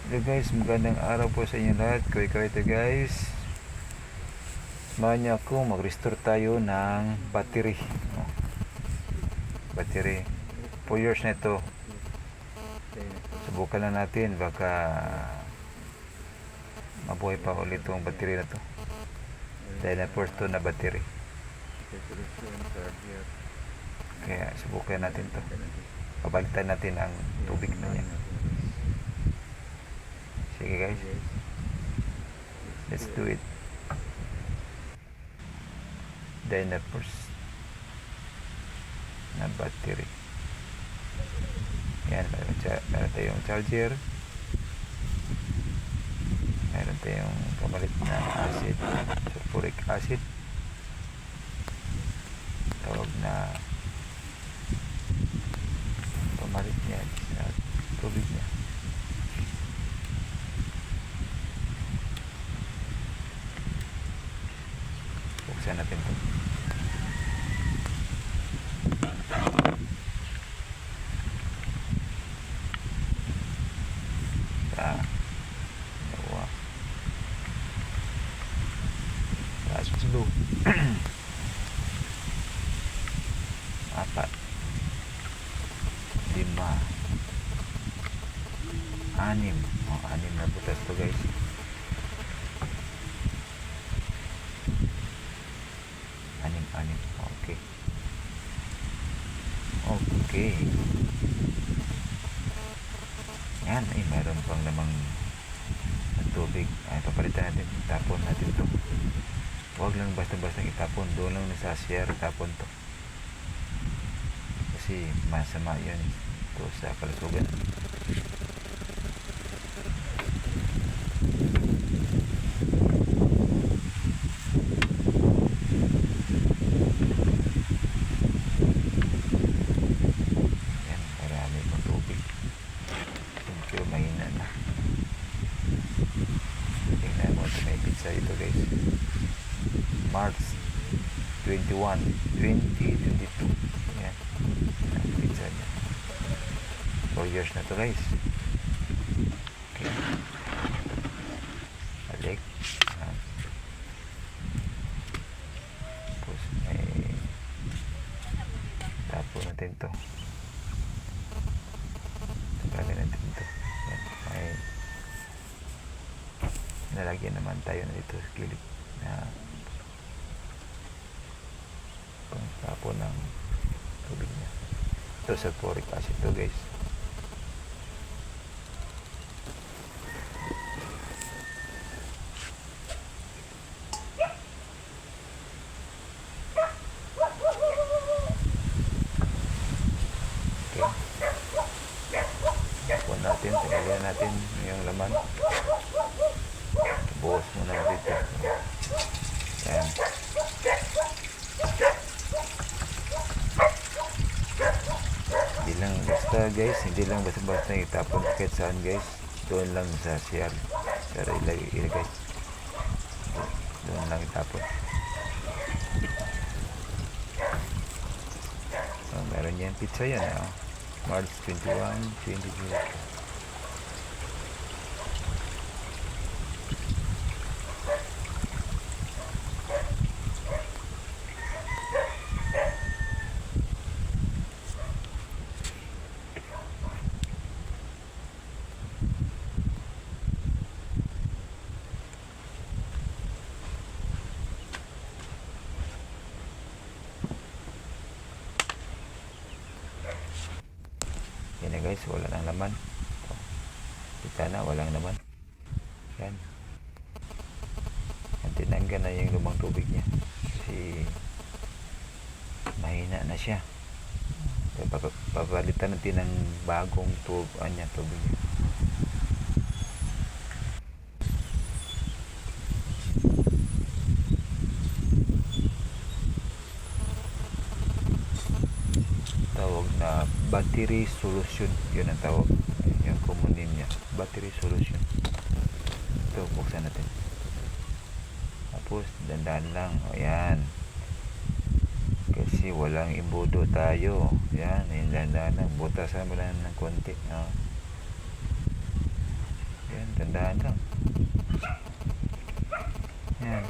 Hello guys, magandang araw po sa inyo lahat. Kaway-kaway ito guys. Samahan niyo ako, mag-restore tayo ng battery. Battery. 4 years na ito. Subukan lang natin, baka mabuhay pa ulit itong battery na to. Dahil na first to na battery. Kaya subukan natin to. Pabalitan natin ang tubig na niya. Sige guys, let's do it. Dynapers na battery. Yan, meron tayong charger, meron tayong pamalit na acid, sulfuric acid, tawag na pamalit niya sa tubig niya. Buksan natin ito. Dalawa, tatlo, apat, lima, anim. Anim na butas to guys. Anim. Okay. Yan, mayroon pang lamang ng tubig. Papalitan natin. Tapon natin to. Huwag lang basta-basta itapon. Doon lang sa CR tapon to. Kasi masama yun ito sa kalusugan. Ito guys, March 21, 2022. Yan, pizza niya. 4 years na to guys. Okay, balik. Tapos may tapo natin to. Tagalin natin to. Yan, may nalagyan naman tayo na dito sa gilid na pangtapo ng tubig niya. Ito sulfuric acid to guys. Okay, tapuan natin, tanggalin natin yung laman. Buhos muna dito. Ayan. Hindi lang basta guys, hindi lang basta itapon kahit saan guys. Doon lang sa CR. Pero ilagay. Doon lang itapon. So, meron yan pizza yan. March 21, 2022. Yan na guys, wala nang laman. Kita na, walang laman. Yan. Tinanggal na yung lumang tubig niya. Kasi mahina na siya. Papalitan natin ng bagong tubig niya. Tawag na battery solution, yun ang tawag, yung common name niya, battery solution. Ito, buksan natin, tapos dandan lang. Ayan, kasi walang imbudo tayo. Yan, dandan lang, butasan mo lang ng konti. Yan, Tandaan lang. Yan.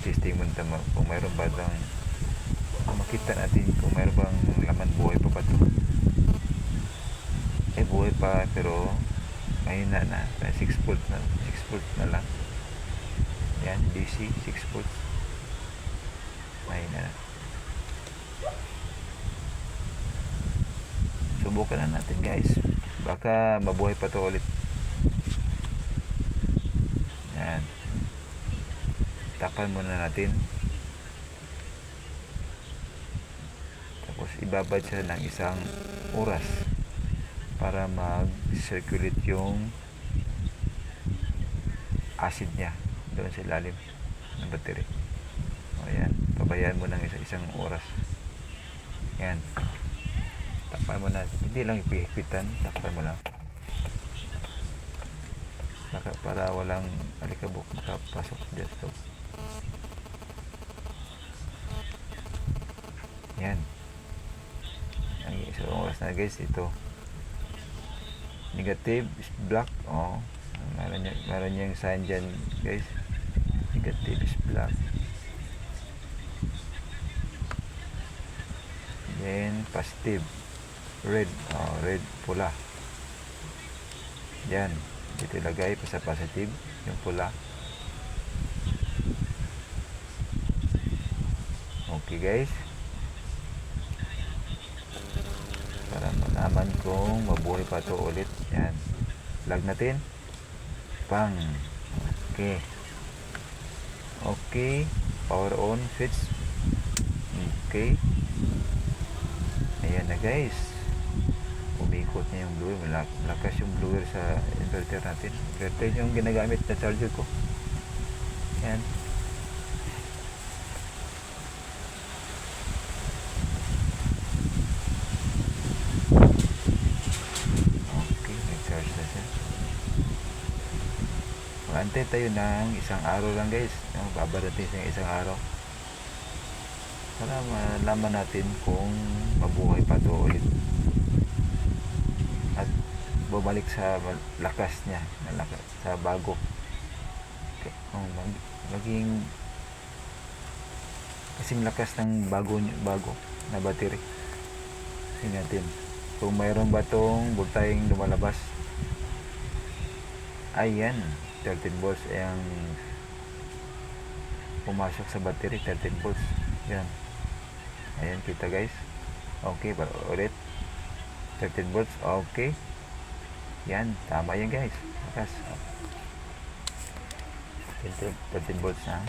Testing mo naman kung mayroon ba bang makita natin kung mayroon bang laman, buhay pa ba ito. Buhay pa pero mahina na, 6 volts na, 6 volts na lang. Yan, DC 6 volts, mahina na. Subukan na natin guys, baka mabuhay pa ito ulit. Yan, takpan muna natin, tapos ibabad siya ng 1 oras para mag-circulate yung acid niya doon sa ilalim ng battery. Ayan, pabayaan mo ng 1 oras. Yan, takpan mo na, hindi lang ipihipitan, takpan mo lang para walang alikabok makapasok dyan. So, yan, ang 1 oras na guys. Ito negative is black. Meron niyang sign dyan guys, negative is black, then positive red, red pula. Yan, dito ilagay pa sa positive yung pula. Okay guys, para malaman kung mabuhay pa ito ulit. Yan, plug natin, pang. Okay, power on switch. Okay, ayan na guys, umikot na yung blower. Malakas yung blower sa inverter natin. Inverter yung ginagamit na charger ko. Yan, okay, nag-charge na siya. Antay tayo ng 1 araw lang guys. Babarating sa 1 araw para malaman natin kung mabuhay pa ito ulit at bumalik sa lakas niya, sa bago. Okay. Maging kasing lakas ng bago na battery. Tingnan natin kung mayroon ba itong voltaheng lumalabas. Ayan, 13 volts ang pumasok sa battery, 13 volts. Yan, ayan, kita guys. Okay, para ulit 13 volts. Okay, yan, tama yan guys, lakas. 13 volts na.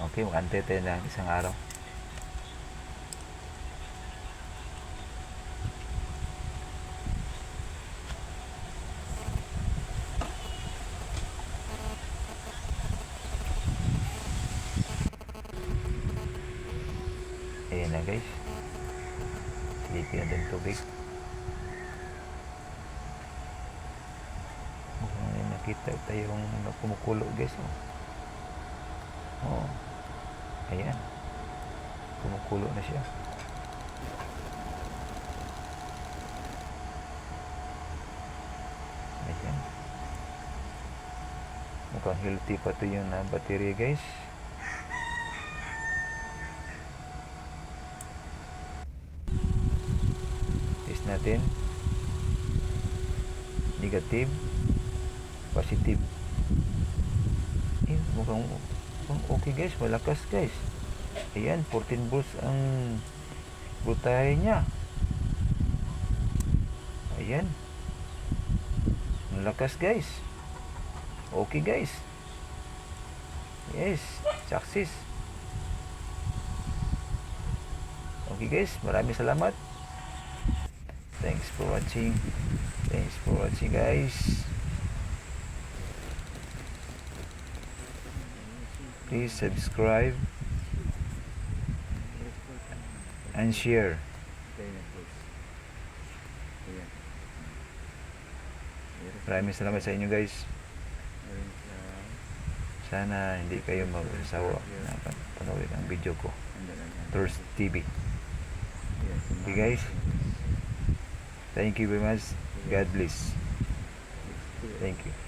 Okay, mag-antay tayo ng 1 araw. Ayan na guys, silipin natin tubig. Mukhang nakita tayong kumukulo guys. Ayan, kumukulo na siya. mukhang healthy pa to yung battery guys. Test natin. Negative, positive. Mukhang okay guys, malakas guys. Ayan, 14 volts ang voltahe niya. Ayan, malakas guys. Okay guys. Yes, success. Okay guys, maraming salamat. Thanks for watching. Thanks for watching guys. Please subscribe and share. Maraming salamat sa inyo guys. Sana hindi kayo magsawa na panoorin ang video ko. Tours TV. Okay guys. Thank you very much. God bless. Thank you.